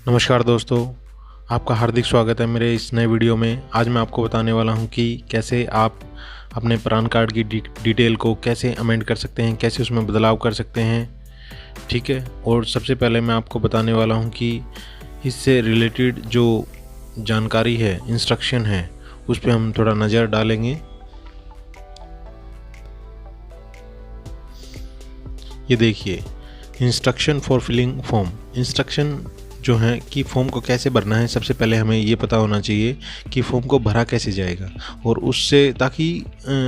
नमस्कार दोस्तों, आपका हार्दिक स्वागत है मेरे इस नए वीडियो में। आज मैं आपको बताने वाला हूं कि कैसे आप अपने पैन कार्ड की डिटेल को कैसे अमेंड कर सकते हैं, कैसे उसमें बदलाव कर सकते हैं। ठीक है, और सबसे पहले मैं आपको बताने वाला हूं कि इससे रिलेटेड जो जानकारी है, इंस्ट्रक्शन है, उस पर हम थोड़ा नज़र डालेंगे। ये देखिए, instruction for filling form. Instruction जो है कि फॉर्म को कैसे भरना है, सबसे पहले हमें ये पता होना चाहिए कि फॉर्म को भरा कैसे जाएगा, और उससे ताकि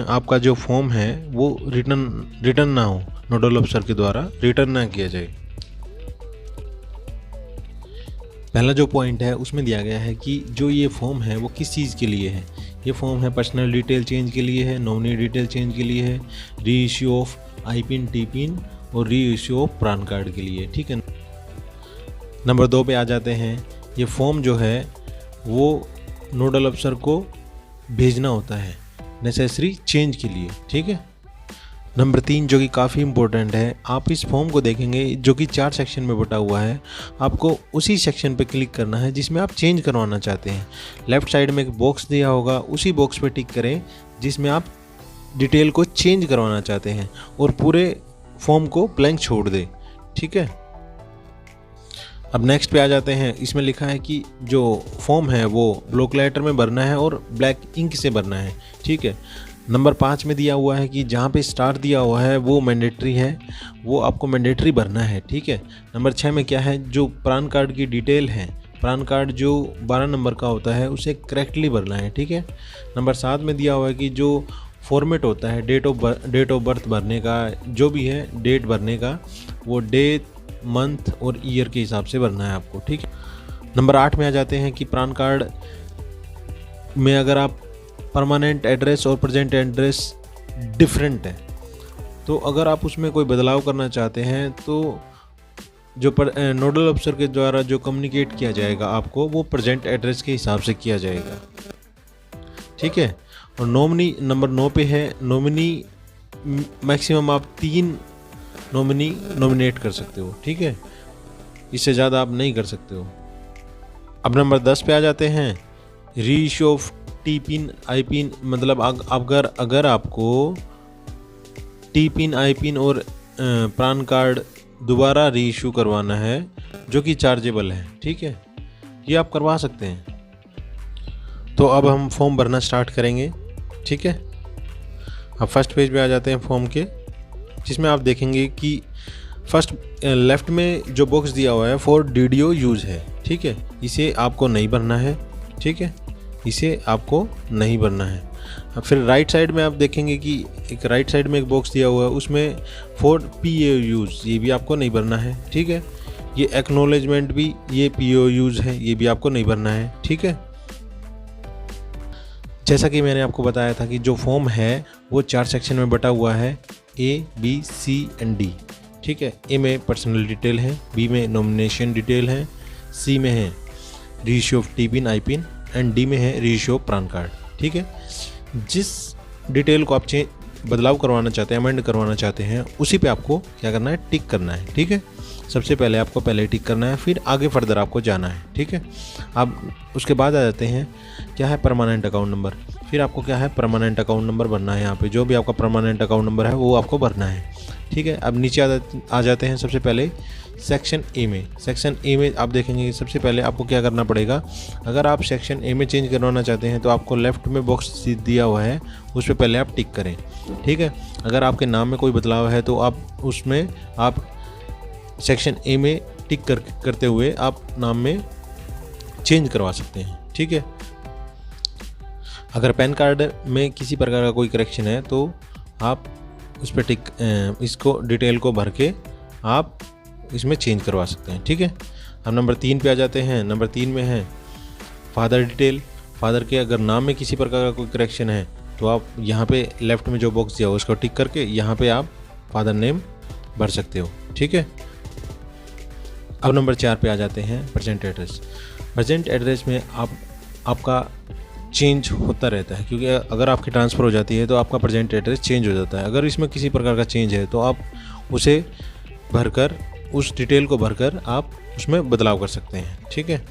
आपका जो फॉर्म है वो रिटर्न ना हो, नोडल अफसर के द्वारा रिटर्न ना किया जाए। पहला जो पॉइंट है उसमें दिया गया है कि जो ये फॉर्म है वो किस चीज़ के लिए है। ये फॉर्म है पर्सनल डिटेल चेंज के लिए है, नॉमिनी डिटेल चेंज के लिए है, री issue of I pin, T pin और री इश्यू ऑफ पैन कार्ड के लिए। ठीक है, नंबर 2 पे आ जाते हैं। ये फॉर्म जो है वो नोडल अफसर को भेजना होता है नेसेसरी चेंज के लिए। ठीक है, नंबर 3 जो कि काफ़ी इम्पोर्टेंट है, आप इस फॉर्म को देखेंगे जो कि 4 सेक्शन में बटा हुआ है। आपको उसी सेक्शन पे क्लिक करना है जिसमें आप चेंज करवाना चाहते हैं। लेफ़्ट साइड में एक बॉक्स दिया होगा, उसी बॉक्स पे टिक करें जिसमें आप डिटेल को चेंज करवाना चाहते हैं, और पूरे फॉर्म को ब्लैंक छोड़ दें। ठीक है, अब नेक्स्ट पे आ जाते हैं। इसमें लिखा है कि जो फॉर्म है वो ब्लॉक लेटर में भरना है और ब्लैक इंक से भरना है। ठीक है, नंबर 5 में दिया हुआ है कि जहाँ पे स्टार दिया हुआ है वो मैंडेटरी है, वो आपको मैंडेटरी भरना है। ठीक है, नंबर 6 में क्या है, जो पैन कार्ड की डिटेल है, पैन कार्ड जो 12 नंबर का होता है उसे करेक्टली भरना है। ठीक है, नंबर 7 में दिया हुआ है कि जो फॉर्मेट होता है डेट ऑफ बर्थ भरने का, जो भी है डेट भरने का, वो डेट, मंथ और ईयर के हिसाब से भरना है आपको। ठीक है, नंबर 8 में आ जाते हैं कि पैन कार्ड में अगर आप परमानेंट एड्रेस और प्रेजेंट एड्रेस डिफरेंट है, तो अगर आप उसमें कोई बदलाव करना चाहते हैं तो जो नोडल अफसर के द्वारा जो कम्युनिकेट किया जाएगा आपको, वो प्रेजेंट एड्रेस के हिसाब से किया जाएगा। ठीक है, और नॉमिनी नंबर 9 पे है। नॉमिनी मैक्सिमम आप 3 नॉमिनी नॉमिनेट कर सकते हो। ठीक है, इससे ज़्यादा आप नहीं कर सकते हो। अब नंबर 10 पे आ जाते हैं। री issue of T pin, I pin, मतलब अगर आपको टी पिन, आई पिन और पैन कार्ड दोबारा री इशू करवाना है जो कि चार्जेबल है, ठीक है, ये आप करवा सकते हैं। तो अब हम फॉर्म भरना स्टार्ट करेंगे। ठीक है, अब फर्स्ट पेज पे आ जाते हैं फॉर्म के, जिसमें आप देखेंगे कि फर्स्ट लेफ़्ट में जो बॉक्स दिया हुआ है फॉर डीडीओ यूज़ है। ठीक है, इसे आपको नहीं भरना है। ठीक है, इसे आपको नहीं भरना है। फिर राइट साइड में आप देखेंगे कि एक राइट साइड में एक बॉक्स दिया हुआ है, उसमें फॉर पीओ यूज़, ये भी आपको नहीं भरना है। ठीक है, ये एक्नॉलेजमेंट भी, ये पीओ यूज़ है, ये भी आपको नहीं भरना है। ठीक है, जैसा कि मैंने आपको बताया था कि जो फॉर्म है वो 4 सेक्शन में बटा हुआ है, ए, बी, सी एंड डी। ठीक है, ए में पर्सनल डिटेल है, बी में नॉमिनेशन डिटेल है, सी में है री issue of T pin, I pin and D में है री इश्यू ऑफ पैन कार्ड। ठीक है, जिस डिटेल को आप बदलाव करवाना चाहते हैं, अमेंड करवाना चाहते हैं, उसी पे आपको क्या करना है, टिक करना है। ठीक है, सबसे पहले आपको पहले टिक करना है, फिर आगे फर्दर आपको जाना है। ठीक है, अब उसके बाद आ जाते हैं क्या है, परमानेंट अकाउंट नंबर। फिर आपको क्या है, परमानेंट अकाउंट नंबर भरना है। यहाँ पे जो भी आपका परमानेंट अकाउंट नंबर है वो आपको भरना है। ठीक है, अब नीचे आ जाते हैं सबसे पहले सेक्शन ए में। सेक्शन ए में आप देखेंगे सबसे पहले आपको क्या करना पड़ेगा। अगर आप सेक्शन ए में चेंज करवाना चाहते हैं तो आपको लेफ़्ट में बॉक्स दिया हुआ है, उस पर पहले आप टिक करें। ठीक है, अगर आपके नाम में कोई बदलाव है तो आप उसमें आप सेक्शन ए में टिक करते हुए आप नाम में चेंज करवा सकते हैं। ठीक है, अगर पैन कार्ड में किसी प्रकार का कोई करेक्शन है तो आप उस पर इसको डिटेल को भर के आप इसमें चेंज करवा सकते हैं। ठीक है, अब नंबर 3 पे आ जाते हैं। नंबर 3 में है फादर डिटेल। फादर के अगर नाम में किसी प्रकार का कोई करेक्शन है तो आप यहाँ पे लेफ़्ट में जो बॉक्स दिया हो उसको टिक करके यहाँ पे आप फादर नेम भर सकते हो। ठीक है, अब नंबर 4 पे आ जाते हैं प्रेजेंट एड्रेस। प्रेजेंट एड्रेस में आपका चेंज होता रहता है, क्योंकि अगर आपकी ट्रांसफ़र हो जाती है तो आपका प्रेजेंट एड्रेस चेंज हो जाता है। अगर इसमें किसी प्रकार का चेंज है तो आप उसे भरकर उस डिटेल को भरकर आप उसमें बदलाव कर सकते हैं। ठीक है,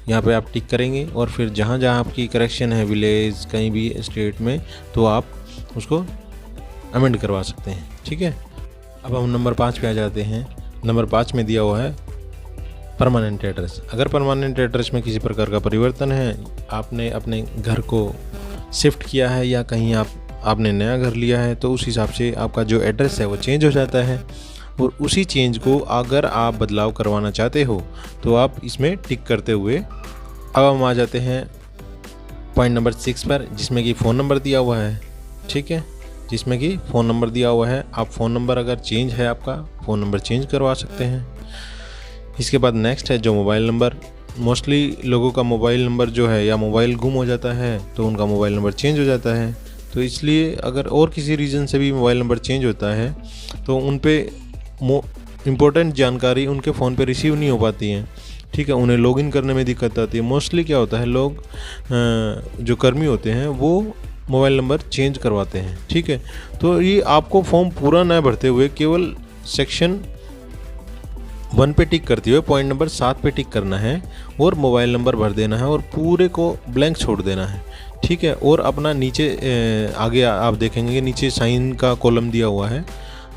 यहाँ पे आप टिक करेंगे और फिर जहाँ जहाँ आपकी करेक्शन है, विलेज कहीं भी स्टेट में, तो आप उसको अमेंड करवा सकते हैं। ठीक है, अब हम नंबर 5 पे आ जाते हैं। नंबर 5 में दिया हुआ है परमानेंट एड्रेस। अगर परमानेंट एड्रेस में किसी प्रकार का परिवर्तन है, आपने अपने घर को शिफ्ट किया है या कहीं आपने नया घर लिया है, तो उस हिसाब से आपका जो एड्रेस है वो चेंज हो जाता है। और उसी चेंज को अगर आप बदलाव करवाना चाहते हो तो आप इसमें टिक करते हुए अब हम आ जाते हैं पॉइंट नंबर 6 पर, जिसमें कि फ़ोन नंबर दिया हुआ है। ठीक है, जिसमें कि फ़ोन नंबर दिया हुआ है। आप फ़ोन नंबर अगर चेंज है आपका, फ़ोन नंबर चेंज करवा सकते हैं। इसके बाद नेक्स्ट है जो मोबाइल नंबर। मोस्टली लोगों का मोबाइल नंबर जो है या मोबाइल गुम हो जाता है तो उनका मोबाइल नंबर चेंज हो जाता है। तो इसलिए अगर और किसी रीज़न से भी मोबाइल नंबर चेंज होता है तो उन पे इम्पोर्टेंट जानकारी उनके फ़ोन पे रिसीव नहीं हो पाती हैं। ठीक है, उन्हें लॉगिन करने में दिक्कत आती है। मोस्टली क्या होता है, लोग जो कर्मी होते हैं वो मोबाइल नंबर चेंज करवाते हैं। ठीक है, तो ये आपको फॉर्म पूरा न भरते हुए केवल सेक्शन 1 पे टिक करते हुए पॉइंट नंबर 7 पे टिक करना है और मोबाइल नंबर भर देना है और पूरे को ब्लैंक छोड़ देना है। ठीक है, और अपना नीचे आगे आप देखेंगे कि नीचे साइन का कॉलम दिया हुआ है,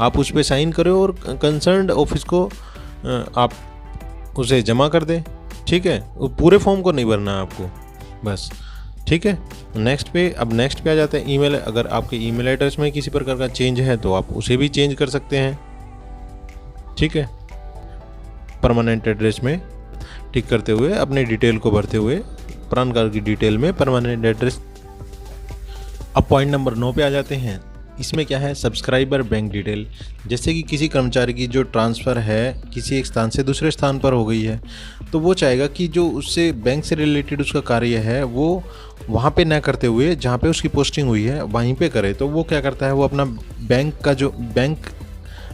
आप उस पर साइन करें और कंसर्न्ड ऑफिस को आप उसे जमा कर दें। ठीक है, पूरे फॉर्म को नहीं भरना है आपको बस। ठीक है, नेक्स्ट पे आ जाते हैं ईमेल। अगर आपके ईमेल एड्रेस में किसी प्रकार का चेंज है तो आप उसे भी चेंज कर सकते हैं। ठीक है, परमानेंट एड्रेस में टिक करते हुए अपने डिटेल को भरते हुए पैन कार्ड की डिटेल में परमानेंट एड्रेस। अब पॉइंट नंबर 9 पे आ जाते हैं। इसमें क्या है, सब्सक्राइबर बैंक डिटेल। जैसे कि किसी कर्मचारी की जो ट्रांसफ़र है किसी एक स्थान से दूसरे स्थान पर हो गई है, तो वो चाहेगा कि जो उससे बैंक से रिलेटेड उसका कार्य है वो वहाँ पे ना करते हुए जहाँ पे उसकी पोस्टिंग हुई है वहीं पे करे। तो वो क्या करता है, वो अपना बैंक का जो बैंक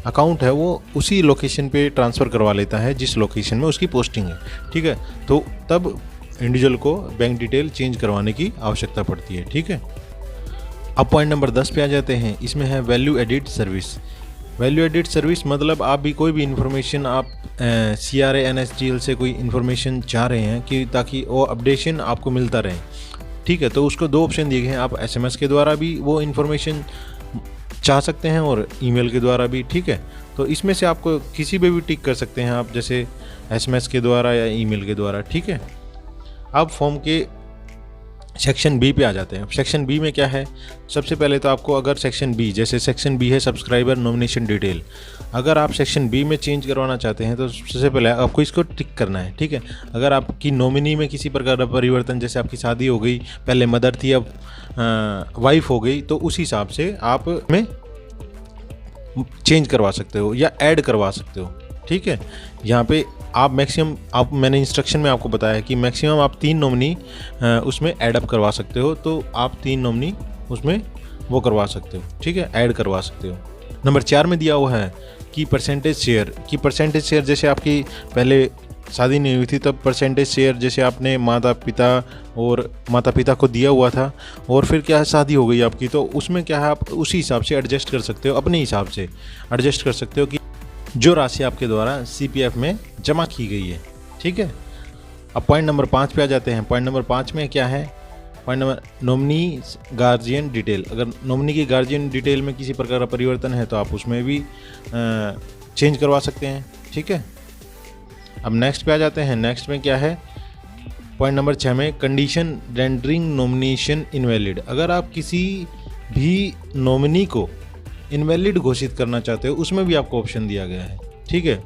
अकाउंट है वो उसी लोकेशन पे ट्रांसफ़र करवा लेता है जिस लोकेशन में उसकी पोस्टिंग है। ठीक है, तो तब इंडिविजुअल को बैंक डिटेल चेंज करवाने की आवश्यकता पड़ती है। ठीक है, अब पॉइंट नंबर 10 पे आ जाते हैं। इसमें है value added service. Value added service मतलब आप भी कोई भी इन्फॉर्मेशन आप CRA NSDL से कोई इन्फॉर्मेशन चाह रहे हैं कि ताकि वो अपडेशन आपको मिलता रहे। ठीक है, तो उसको 2 ऑप्शन दिए गए हैं, आप SMS के द्वारा भी वो इन्फॉर्मेशन चाह सकते हैं और ईमेल के द्वारा भी। ठीक है, तो इसमें से आपको किसी पे भी टिक कर सकते हैं आप, जैसे SMS के द्वारा या ईमेल के द्वारा। ठीक है, अब फॉर्म के सेक्शन बी पे आ जाते हैं। सेक्शन बी में क्या है, सबसे पहले तो आपको अगर सेक्शन बी, जैसे सेक्शन बी है सब्सक्राइबर नॉमिनेशन डिटेल, अगर आप सेक्शन बी में चेंज करवाना चाहते हैं तो सबसे पहले आपको इसको टिक करना है। ठीक है, अगर आपकी नॉमिनी में किसी प्रकार का परिवर्तन, जैसे आपकी शादी हो गई, पहले मदर थी अब वाइफ हो गई, तो उस हिसाब से आप में चेंज करवा सकते हो या ऐड करवा सकते हो। ठीक है, यहाँ पे आप मैक्सिमम मैंने इंस्ट्रक्शन में आपको बताया कि मैक्सिमम आप 3 नॉमिनी उसमें ऐड अप करवा सकते हो, तो आप 3 नॉमिनी उसमें वो करवा सकते हो। ठीक है, ऐड करवा सकते हो। नंबर 4 में दिया हुआ है कि परसेंटेज शेयर जैसे आपकी पहले शादी नहीं हुई थी तब परसेंटेज शेयर जैसे आपने माता पिता को दिया हुआ था और फिर क्या है शादी हो गई आपकी, तो उसमें क्या है आप उसी हिसाब से एडजस्ट कर सकते हो, अपने हिसाब से एडजस्ट कर सकते हो कि जो राशि आपके द्वारा CPF में जमा की गई है। ठीक है, अब पॉइंट नंबर 5 पे आ जाते हैं। पॉइंट नंबर 5 में क्या है, point number nominee guardian detail. अगर नॉमिनी की गार्जियन डिटेल में किसी प्रकार का परिवर्तन है तो आप उसमें भी चेंज करवा सकते हैं। ठीक है, अब नेक्स्ट पे आ जाते हैं। नेक्स्ट में क्या है, पॉइंट नंबर 6 में कंडीशन रेंडरिंग नॉमिनेशन इनवैलिड। अगर आप किसी भी नॉमिनी को इनवैलिड घोषित करना चाहते हो उसमें भी आपको ऑप्शन दिया गया है। ठीक है,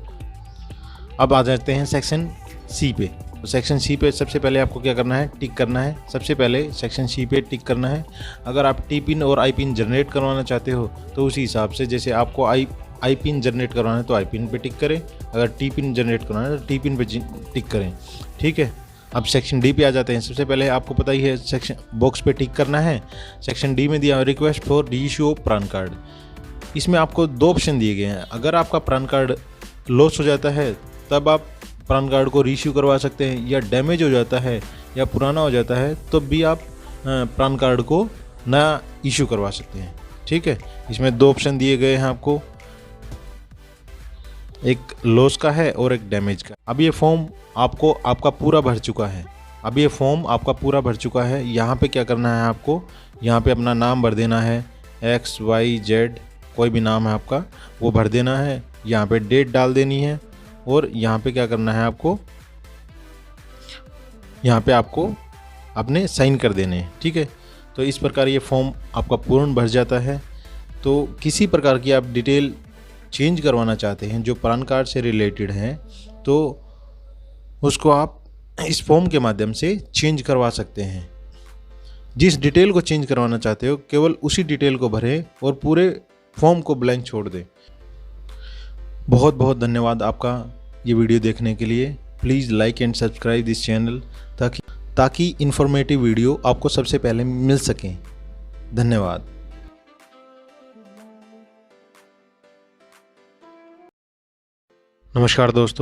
अब आ जाते हैं सेक्शन सी पे। तो सेक्शन सी पे सबसे पहले आपको क्या करना है, टिक करना है। सबसे पहले सेक्शन सी पे टिक करना है। अगर आप टी पिन और आई पिन जनरेट करवाना चाहते हो तो उसी हिसाब से, जैसे आपको आई पिन जनरेट करवाना है तो आई पिन पे टिक करें, अगर टी पिन जनरेट करवाना है तो टी पिन पे टिक करें। ठीक है, अब सेक्शन डी पे आ जाते हैं। सबसे पहले आपको पता ही है सेक्शन बॉक्स पे टिक करना है। सेक्शन डी में दिया request for reissue of pan card. इसमें आपको 2 ऑप्शन दिए गए हैं। अगर आपका पैन कार्ड लॉस हो जाता है तब आप पैन कार्ड को रीइश्यू करवा सकते हैं, या डैमेज हो जाता है या पुराना हो जाता है तो भी आप पैन कार्ड को नया इशू करवा सकते हैं। ठीक है, इसमें 2 ऑप्शन दिए गए हैं आपको। एक लॉस का है और एक डैमेज का। अब ये फॉर्म आपका पूरा भर चुका है। अब ये फॉर्म आपका पूरा भर चुका है। यहाँ पे क्या करना है आपको, यहाँ पे अपना नाम भर देना है, XYZ कोई भी नाम है आपका वो भर देना है। यहाँ पे डेट डाल देनी है और यहाँ पे क्या करना है आपको, यहाँ पे आपको अपने साइन कर देने हैं। ठीक है, तो इस प्रकार ये फॉर्म आपका पूर्ण भर जाता है। तो किसी प्रकार की आप डिटेल चेंज करवाना चाहते हैं जो पैन कार्ड से रिलेटेड हैं, तो उसको आप इस फॉर्म के माध्यम से चेंज करवा सकते हैं। जिस डिटेल को चेंज करवाना चाहते हो केवल उसी डिटेल को भरें और पूरे फॉर्म को ब्लैंक छोड़ दें। बहुत बहुत धन्यवाद आपका ये वीडियो देखने के लिए। Please like and subscribe this channel ताकि इन्फॉर्मेटिव वीडियो आपको सबसे पहले मिल सकें। धन्यवाद। नमस्कार दोस्तों।